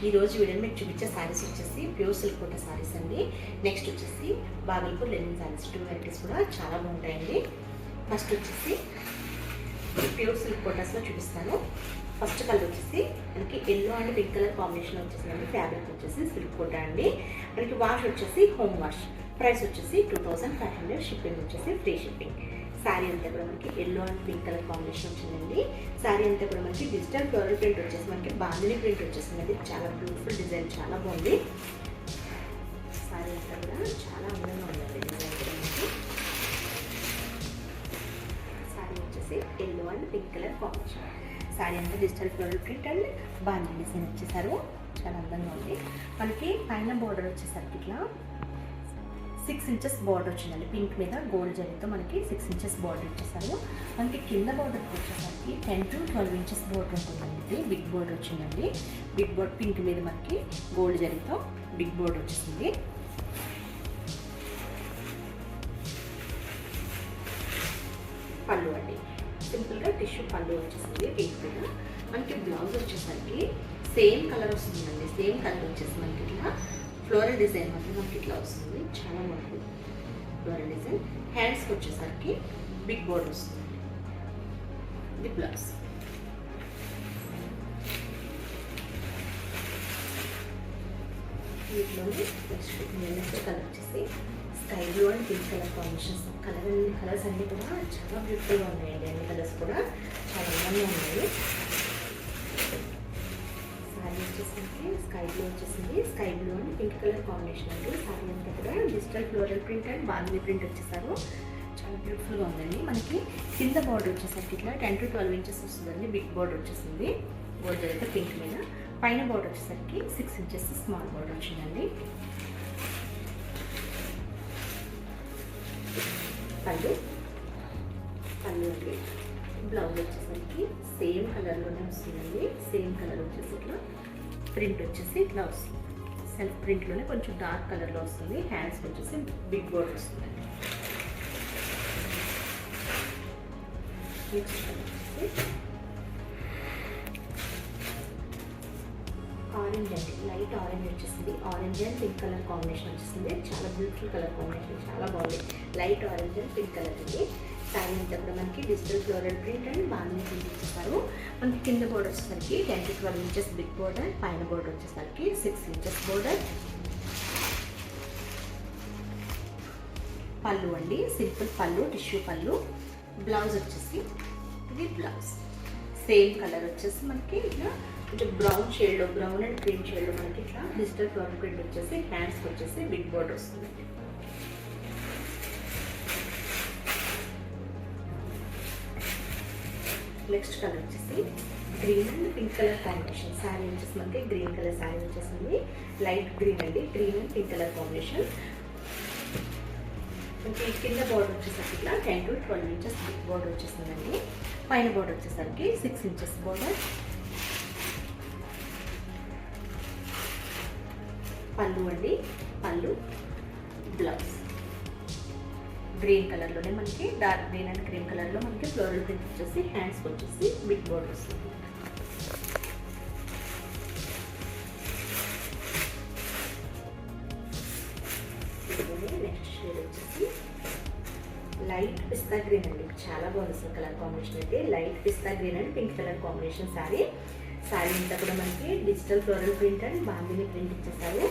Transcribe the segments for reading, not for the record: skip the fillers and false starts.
ఈ రోజు వీడియోలో మీకు చూపించే సారీస్ వచ్చేసి ప్యూర్ సిల్క్ కోట సారీస్ అండి. నెక్స్ట్ వచ్చేసి బాగల్పూర్ లెనిన్ సారీస్, 2 వెరైటీస్ కూడా చాలా బాగుంటాయండి. ఫస్ట్ వచ్చేసి ప్యూర్ సిల్క్ కోటాస్లో చూపిస్తాను. ఫస్ట్ కలర్ వచ్చేసి మనకి yellow and pink colour combination వచ్చేసిందండి. ఫ్యాబ్రిక్ వచ్చేసి సిల్క్ కోట అండి. మనకి వాష్ వచ్చేసి హోమ్ వాష్. ప్రైస్ వచ్చేసి 2500, షిప్పింగ్ వచ్చేసి ఫ్రీ షిప్పింగ్. శారీ అంతా కూడా మనకి yellow and pink colour combination వచ్చిందండి. శారీ అంతా కూడా మనకి డిజిటల్ ఫ్లోరల్ ప్రింట్ వచ్చేసి మనకి బాందిని ప్రింట్ వచ్చేసింది. చాలా బ్యూటిఫుల్ డిజైన్, చాలా బాగుంది. శారీ అంతా కూడా చాలా అందంగా ఉందండి డిజైన్ కూడా మనకి. శారీ వచ్చేసి yellow and pink colour combination. Sari అంతా digital floral print and bandhani design వచ్చేసారు. చాలా అందంగా ఉంది. మనకి పైన బోర్డర్ వచ్చేసరికి ఇట్లా 6 ఇంచెస్ బార్డర్ వచ్చిందండి. పింక్ మీద గోల్డ్ జరీతో మనకి 6 ఇంచెస్ బార్డర్ ఇచ్చేసారు. మనకి కింద బార్డర్కి వచ్చేసరికి 10 to 12 ఇంచెస్ బార్డర్ ఉంటుందండి. బిగ్ బార్డర్ వచ్చిందండి. బిగ్ బార్డర్ పింక్ మీద మనకి గోల్డ్ జరీతో బిగ్ బార్డర్ వచ్చేసింది. పళ్ళు అండి, సింపుల్గా టిష్యూ పళ్ళు వచ్చేసింది పింక్ మీద. మనకి బ్లౌజ్ వచ్చేసరికి సేమ్ కలర్ వస్తుందండి. సేమ్ కలర్ వచ్చేసి మనకి ఇట్లా ఫ్లోరల్ డిజైన్ మాత్రం మనకి ఇట్లా వస్తుంది. చాలా బాగుంటుంది ఫ్లోరల్ డిజైన్. హ్యాండ్స్కి వచ్చేసరికి బిగ్ బోర్డర్ వస్తుంది. ఇది బ్లౌజ్. వీటిలోనే నెక్స్ట్ కలర్ వచ్చేసి sky blue and pink colour combinations. Colours అన్నీ కూడా చాలా బ్యూటిఫుల్గా ఉన్నాయండి. అన్ని కలర్స్ కూడా చాలా అందంగా ఉన్నాయి. సారీ వచ్చేసరికి స్కై బ్లూ వచ్చేసింది. Sky blue and pink colour combination అండి. సారీ అంతా కూడా digital floral print and bandhani print వచ్చేసారు. చాలా బ్యూటిఫుల్గా ఉందండి. మనకి కింద బార్డర్ వచ్చేసరికి ఇట్లా 10 to 12 ఇంచెస్ వస్తుందండి. బిగ్ బార్డర్ వచ్చేసింది. బార్డర్ అయితే పింక్ మీద. పైన బార్డర్ వచ్చేసరికి 6 ఇంచెస్ స్మాల్ బార్డర్ వచ్చిందండి. పళ్ళు అండి. బ్లౌజ్ వచ్చేసరికి సేమ్ కలర్లోనే వస్తుందండి. సేమ్ కలర్ వచ్చేసి ఇట్లా ప్రింట్ వచ్చేసి ఇట్లా వస్తుంది. సెల్ఫ్ ప్రింట్లోనే కొంచెం డార్క్ కలర్లో వస్తుంది. హ్యాండ్స్ వచ్చేసి బిగ్ బోర్డర్ వస్తుందండి. నెక్స్ట్ కలర్ వచ్చేసి ఆరెంజ్ అండి. లైట్ ఆరెంజ్ వచ్చేసింది. Orange and pink colour combination వచ్చేసింది. చాలా బ్యూటిఫుల్ కలర్ కాంబినేషన్, చాలా బాగుంది. Light orange and pink colour అండి. శారీ అంతా కూడా మనకి digital floral print and bandhani print ఇచ్చేస్తారు. మనకి కింద బోర్డర్ వచ్చేసరికి 10 to 12 ఇంచెస్ బిగ్ బోర్డర్. పైన బోర్డర్ వచ్చేసరికి 6 ఇంచెస్ బోర్డర్. పళ్ళు అండి, సింపుల్ పళ్ళు, టిష్యూ పళ్ళు. బ్లౌజ్ వచ్చేసి ఇది బ్లౌజ్. సేమ్ కలర్ వచ్చేసి మనకి ఇట్లా కొంచెం బ్రౌన్ షేడ్లో, బ్రౌన్ అండ్ క్రీమ్ షేడ్లో మనకి ఇట్లా డిజిటల్ ఫ్లోరల్ ప్రింట్ వచ్చేసి హ్యాండ్స్కి వచ్చేసి బిగ్ బోర్డర్ వస్తుంది. నెక్స్ట్ కలర్ వచ్చేసి green and pink colour combination. Sari వచ్చేసి మనకి గ్రీన్ కలర్ శారీ వచ్చేసింది. లైట్ గ్రీన్ అండి, green and pink colour combination. మనకి కింద బార్డర్ వచ్చేసరికి ఇట్లా 10 to 12 ఇంచెస్ బిగ్ బార్డర్ వచ్చేసిందండి. పైన బార్డర్ వచ్చేసరికి 6 ఇంచెస్ బార్డర్. పళ్ళు అండి, పళ్ళు. బ్లౌజ్ గ్రీన్ కలర్లోనే మనకి డార్క్ గ్రీన్ అండ్ క్రీమ్ కలర్లో మనకి ఫ్లోరల్ ప్రింట్ వచ్చేసి హ్యాండ్స్కి వచ్చేసి బిగ్ బోర్డర్ వస్తుంది. నెక్స్ట్ షేడ్ వచ్చేసి లైట్ పిస్తా గ్రీన్ అండి. చాలా బాగుంది కలర్ కాంబినేషన్ అయితే. Light pista green and pink colour combination sari. Sari అంతా కూడా మనకి digital floral print and bandhani print ఇచ్చేసారు.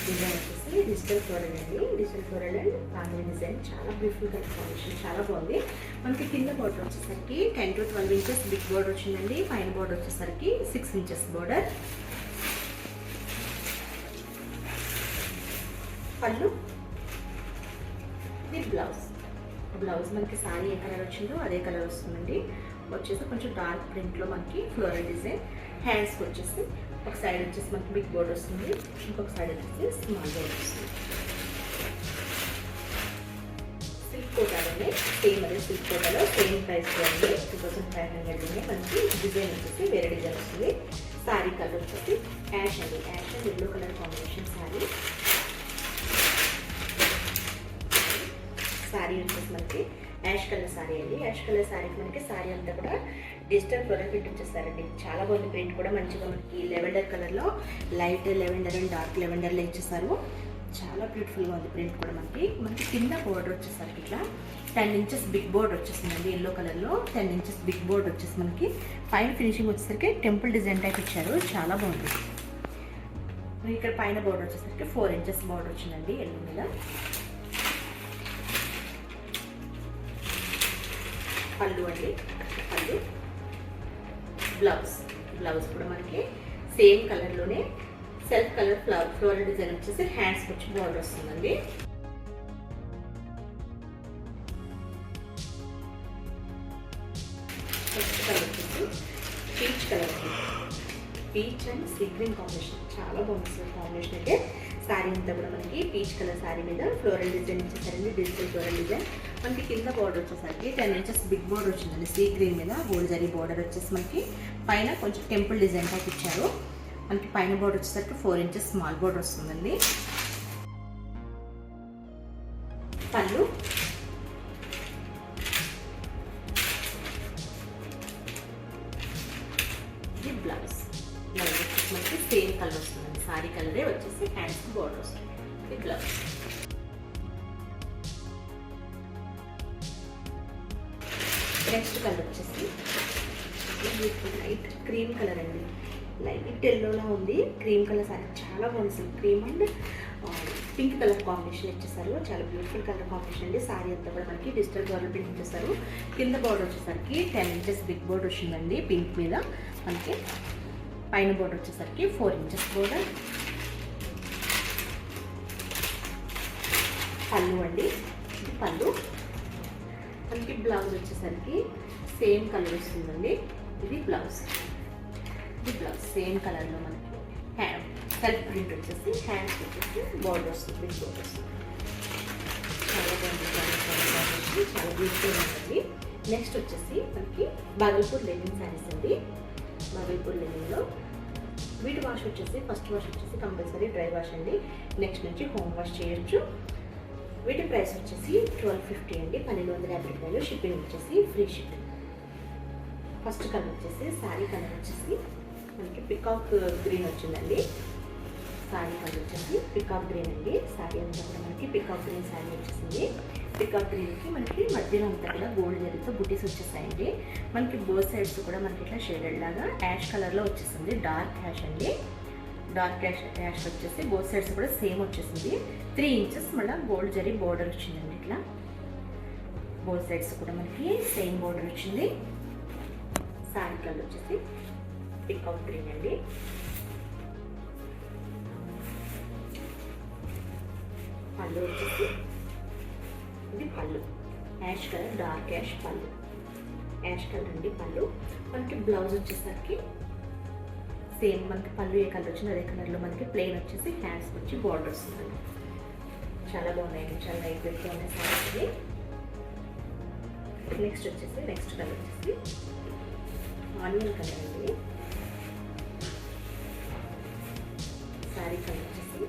డిజైన్ వచ్చేసి డిజిటల్ ఫ్లోరల్ అండి. Digital floral and bandhani design చాలా బ్యూటిఫుల్ కలర్ కాంబినేషన్, చాలా బాగుంది. మనకి కింద బార్డర్ వచ్చేసరికి 10 to 12 ఇంచెస్ బిగ్ బార్డర్ వచ్చిందండి. పైన బార్డర్ వచ్చేసరికి 6 ఇంచెస్ బార్డర్. పళ్ళు, ఇది బ్లౌజ్. బ్లౌజ్ మనకి శారీ ఏ కలర్ వచ్చిందో అదే కలర్ వస్తుందండి. వచ్చేసి కొంచెం డార్క్ ప్రింట్లో మనకి ఫ్లోరల్ డిజైన్. హ్యాండ్స్కి వచ్చేసి ఒక సైడ్ వచ్చేసి మనకి బిగ్ బోర్డర్ వస్తుంది, ఇంకొక సైడ్ వచ్చేసి స్మాల్ బోర్డర్ వస్తుంది. సిల్క్ కోటాలోనే సేమ్ అదే సిల్క్ కోటాలో సేమ్ ప్రైస్ అండి. 2500 మనకి డిజైన్ వచ్చేసి వేరే డిజైన్ వస్తుంది. శారీ కలర్ వచ్చేసి యాష్ అండి. Ash and yellow colour combination sari. Sari వచ్చేసి మనకి యాష్ కలర్ శారీ అండి. యాష్ కలర్ శారీకి మనకి శారీ అంతా కూడా డిజిటల్ ఫ్లోరల్ ప్రింట్ వచ్చేస్తారండి. చాలా బాగుంది ప్రింట్ కూడా మంచిగా మనకి లెవెండర్ కలర్లో లైట్ లెవెండర్ అండ్ డార్క్ లెవెండర్లో ఇచ్చేసారు. చాలా బ్యూటిఫుల్గా ఉంది ప్రింట్ కూడా మనకి కింద బోర్డర్ వచ్చేసరికి ఇట్లా 10 ఇంచెస్ బిగ్ బోర్డర్ వచ్చేసిందండి. ఎల్లో కలర్లో 10 ఇంచెస్ బిగ్ బోర్డర్ వచ్చేసి మనకి పైన ఫినిషింగ్ వచ్చేసరికి టెంపుల్ డిజైన్ టైప్ ఇచ్చారు. చాలా బాగుంది. ఇక్కడ పైన బోర్డర్ వచ్చేసరికి 4 ఇంచెస్ బోర్డర్ వచ్చిందండి ఎల్లో మీద. పళ్ళు అండి, పళ్ళు. బ్లౌజ్ కూడా మనకి సేమ్ కలర్లోనే సెల్ఫ్ కలర్ ఫ్లోరల్ డిజైన్ వచ్చేసి హ్యాండ్స్ వచ్చి బోర్డర్ వస్తుందండి. నెక్స్ట్ కలర్ వచ్చేసి peach colour, peach and sea green combination. చాలా బాగుంది కాంబినేషన్. అయితే శారీ అంతా కూడా మనకి పీచ్ కలర్ శారీ మీద ఫ్లోరల్ డిజైన్ ఇచ్చేసారండి. డిజిటల్ ఫ్లోరల్ డిజైన్ మనకి కింద బోర్డర్ వచ్చేసరికి 10 ఇంచెస్ బిగ్ బోర్డర్ వచ్చిందండి. సీ గ్రీన్ మీద గోల్డ్ జరీ బోర్డర్ వచ్చేసి మనకి పైన కొంచెం టెంపుల్ డిజైన్ టైప్ ఇచ్చారు. మనకి పైన బోర్డర్ వచ్చేసరికి 4 ఇంచెస్ స్మాల్ బోర్డర్ వస్తుందండి. పళ్ళు, ఇది బ్లౌజ్ వచ్చేసి మనకి సేమ్ కలర్ వస్తుందండి. సారీ కలరే వచ్చేసి హ్యాండ్స్ బోర్డర్ వస్తుంది. ఇది బ్లౌజ్. నెక్స్ట్ కలర్ వచ్చేసి లైట్ క్రీమ్ కలర్ అండి. లైట్ ఎల్లోలా ఉంది. క్రీమ్ కలర్ సారీ చాలా బాగుంది. Cream and pink colour combination ఇచ్చేసారు. చాలా బ్యూటిఫుల్ కలర్ కాంబినేషన్ అండి. సారీ అంతా కూడా మనకి డిజిటల్ ఫ్లోరల్ ప్రింట్ ఇచ్చేసారు. కింద బోర్డర్ వచ్చేసరికి 10 ఇంచెస్ బిగ్ బోర్డర్ వచ్చిందండి పింక్ మీద. మనకి పైన బోర్డర్ వచ్చేసరికి 4 ఇంచెస్ బోర్డర్. పళ్ళు అండి, ఇది పళ్ళు. మనకి బ్లౌజ్ వచ్చేసరికి సేమ్ కలర్ వస్తుందండి. ఇది బ్లౌజ్. ఇది బ్లౌజ్ సేమ్ కలర్లో మనకి సెల్ఫ్ ప్రింట్ వచ్చేసి హ్యాండ్స్ వచ్చేసి బోర్డర్ వస్తుంది. బిగ్ బోర్డర్ వస్తుంది. చాలా బాగుంది, చాలా బ్యూటిఫుల్గా ఉంటుంది. నెక్స్ట్ వచ్చేసి మనకి బాగల్పూర్ లెనిన్ శారీస్ అండి. బాగల్పూర్ లెనిన్లో వీటి వాష్ వచ్చేసి ఫస్ట్ వాష్ వచ్చేసి కంపల్సరీ డ్రై వాష్ అండి. నెక్స్ట్ నుంచి హోమ్ వాష్ చేయొచ్చు. వీటి ప్రైస్ వచ్చేసి 1250 అండి. 1250 రూపాయలు. షిప్పింగ్ వచ్చేసి ఫ్రీ షిప్పింగ్. ఫస్ట్ కలర్ వచ్చేసి శారీ కలర్ వచ్చేసి మనకి పికాక్ గ్రీన్ వచ్చిందండి. శారీ కలర్ వచ్చేసి పికాక్ గ్రీన్ అండి. శారీ అంతా కూడా మనకి పికాక్ గ్రీన్ శారీ వచ్చేసింది. పికాక్ గ్రీన్కి మనకి మధ్యలో అంతా కూడా గోల్డ్ జరీతో బుటీస్ వచ్చేస్తాయండి. మనకి బోత్ సైడ్స్ కూడా మనకి ఇట్లా షేడెడ్ లాగా యాష్ కలర్లో వచ్చేసింది. డార్క్ యాష్ అండి. డార్క్ యాష్ వచ్చేసి బోత్ సైడ్స్ కూడా సేమ్ వచ్చేసింది. 3 ఇంచెస్ మళ్ళీ గోల్డ్ జరీ బోర్డర్ వచ్చిందండి. ఇట్లా బోత్ సైడ్స్ కూడా మనకి సేమ్ బోర్డర్ వచ్చింది. శారీ కలర్ వచ్చేసి పికాక్ గ్రీన్ అండి. పళ్ళు వచ్చేసి ఇది పళ్ళు యాష్ కలర్, డార్క్ యాష్ పళ్ళు, యాష్ కలర్ అండి పళ్ళు. మనకి బ్లౌజ్ వచ్చేసరికి సేమ్ మనకి పళ్ళు ఏ కలర్ వచ్చిందో అదే కలర్లో మనకి ప్లెయిన్ వచ్చేసి హ్యాండ్స్కి వచ్చి బార్డర్ వస్తుంది. చాలా బాగున్నాయండి, చాలా లైట్ వెయిట్గా ఉన్నాయి సారీ. నెక్స్ట్ వచ్చేసి నెక్స్ట్ కలర్ వచ్చేసి ఆనియన్ కలర్ అండి. శారీ కలర్ వచ్చేసి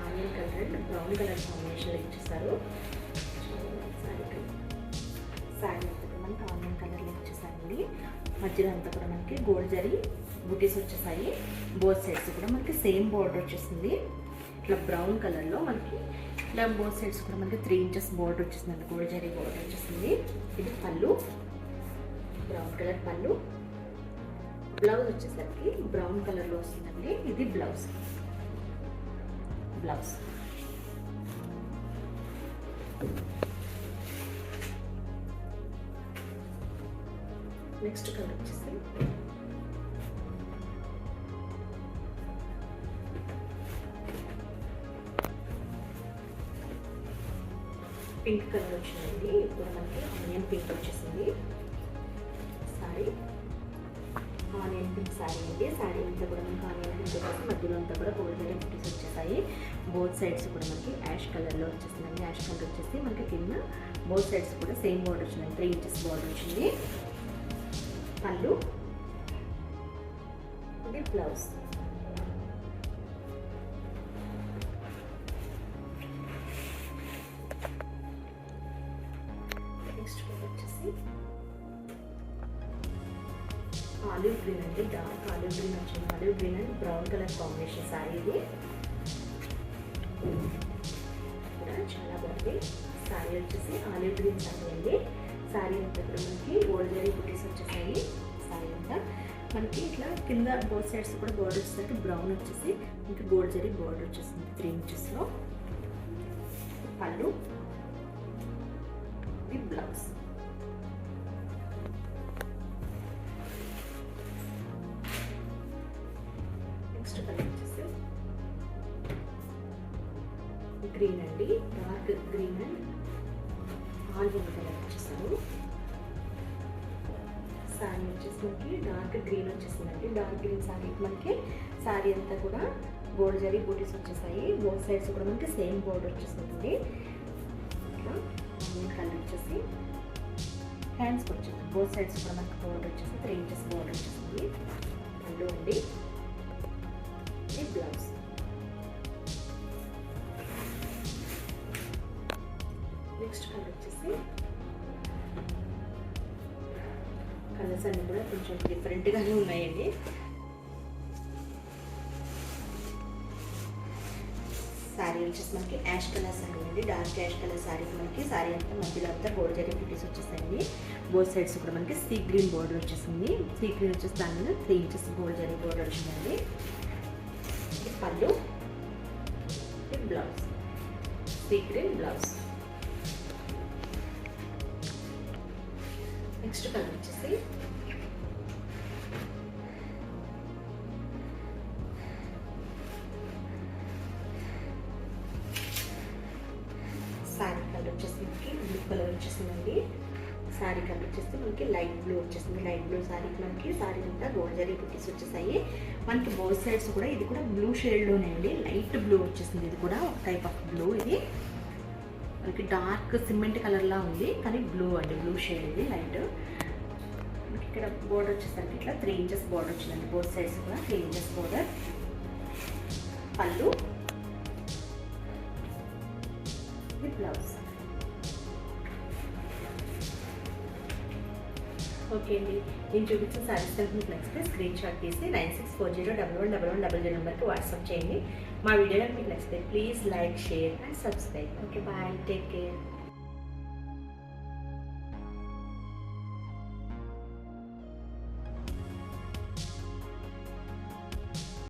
onion colour and brown colour కాంబినేషన్లో ఇచ్చేసారు. శారీ అంతా కూడా మనకి ఆనియన్ కలర్లో ఇచ్చేసారండి. మధ్యలో అంతా కూడా మనకి గోల్డ్ జరీ బుటీస్ వచ్చేసాయి. బోత్ సైడ్స్ కూడా మనకి సేమ్ బోర్డర్ వచ్చేసింది. ఇట్లా బ్రౌన్ కలర్లో మనకి ఇట్లా బోత్ సైడ్స్ కూడా మనకి 3 ఇంచెస్ బోర్డర్ వచ్చేసిందండి. గోల్డ్ జరీ బోర్డర్ వచ్చేసింది. ఇది పళ్ళు, బ్రౌన్ కలర్ పళ్ళు. బ్లౌజ్ వచ్చేసరికి బ్రౌన్ కలర్లో వస్తుందండి. ఇది బ్లౌజ్. బ్లౌజ్ నెక్స్ట్ కలర్ వచ్చేసి పింక్ కలర్ వచ్చిందండి. ఇప్పుడు మనకి ఆనియన్ పింక్ వచ్చేసింది. సారీ ఆనియన్ పింక్ శారీ అండి. శారీ అంతా కూడా మనకి ఆనియన్ పింక్ వచ్చేసి మధ్యలో అంతా కూడా గోల్డ్ జరీ బుటీస్ వచ్చేసాయి. బోత్ సైడ్స్ కూడా మనకి యాష్ కలర్లో వచ్చేసిందండి. యాష్ కలర్ వచ్చేసి మనకి కింద బోత్ సైడ్స్ కూడా సేమ్ బోర్డర్ వచ్చిందండి. 3 ఇంచెస్ బోర్డర్ వచ్చింది. పళ్ళు, ఇది బ్లౌజ్. నెక్స్ట్ వచ్చేసి ఆలివ్ గ్రీన్ అండి, డార్క్ ఆలివ్ గ్రీన్ వచ్చింది. Olive green and brown colour combination sorry ఇది కూడా చాలా బాగుంది. సారీ వచ్చేసి ఆలివ్ గ్రీన్ సారీ అండి. సారీ అంతా కూడా మనకి గోల్డ్ జరీ బుటీస్ వచ్చేసాయి. సారీ అంతా మనకి ఇట్లా కింద బోత్ సైడ్స్ కూడా బోర్డర్ వచ్చేసరికి బ్రౌన్ వచ్చేసి ఇంకా గోల్డ్ జరీ బోర్డర్ వచ్చేసింది 3 ఇంచెస్లో. పళ్ళు, ఈ బ్లౌజ్. నెక్స్ట్ కలర్ వచ్చేసి గ్రీన్ అండి, dark green and olive colour వచ్చేసారు. సారీ వచ్చేసి మనకి డార్క్ గ్రీన్ వచ్చేసిందండి. డార్క్ గ్రీన్ సారీ మనకి సారీ అంతా కూడా గోల్డ్ జరీ బూటీస్ వచ్చేసాయి. బోత్ సైడ్స్ కూడా మనకి సేమ్ బోర్డర్ వచ్చేస్తుంది. ఇట్లా కలర్ వచ్చేసి హ్యాండ్స్ వచ్చేసి బోత్ సైడ్స్ కూడా మనకి బోర్డర్ వచ్చేసి 3 ఇంచెస్ బోర్డర్ వచ్చేసింది. పళ్ళు అండి, ఇది బ్లౌజ్. నెక్స్ట్ కలర్ వచ్చేసి కలర్స్ అన్నీ కూడా కొంచెం డిఫరెంట్గానే ఉన్నాయండి. శారీ వచ్చేసి మనకి యాష్ కలర్ శారీ అండి, డార్క్ యాష్ కలర్ శారీకి మనకి శారీ అంతా మధ్యలో అంతా గోల్డ్ జరీ బుటీస్ వచ్చేసాయండి. బోత్ సైడ్స్ కూడా మనకి సీ గ్రీన్ బోర్డర్ వచ్చేసింది. సీ గ్రీన్ వచ్చేసి దాని మీద 3 ఇంచెస్ గోల్డ్ జరీ బోర్డర్ వచ్చిందండి. పళ్ళు, blouse, sea green blouse. Next colour వచ్చేసి శారీ కలర్ వచ్చేసి మనకి బ్లూ కలర్ వచ్చేసిందండి. శారీ కలర్ వచ్చేసి మనకి లైట్ బ్లూ వచ్చేసింది. లైట్ బ్లూ శారీకి మనకి శారీ అంతా గోల్డ్ జరీ బుటీస్ వచ్చేసాయి. మనకి బోత్ సైడ్స్ కూడా ఇది కూడా బ్లూ షేడ్లోనే అండి, లైట్ బ్లూ వచ్చేసింది. ఇది కూడా ఒక టైప్ ఆఫ్ బ్లూ. ఇది మనకి డార్క్ సిమెంట్ కలర్లా ఉంది కానీ బ్లూ అండి, బ్లూ షేడ్ ఇది లైట్. మనకి ఇక్కడ బోర్డర్ వచ్చేసరికి ఇట్లా 3 ఇంచెస్ బోర్డర్ వచ్చిందండి. బోత్ సైడ్స్ కూడా 3 ఇంచెస్ బోర్డర్. పళ్ళు, బ్లౌజ్. ఓకే అండి, నేను చూపించిన సారీస్ కనుక మీకు నచ్చితే స్క్రీన్ షాట్ తీసి 9640111100 నెంబర్కి వాట్సాప్ చేయండి. మా వీడియో కనుక మీకు నచ్చితే please like, share and subscribe. Okay, bye, take care.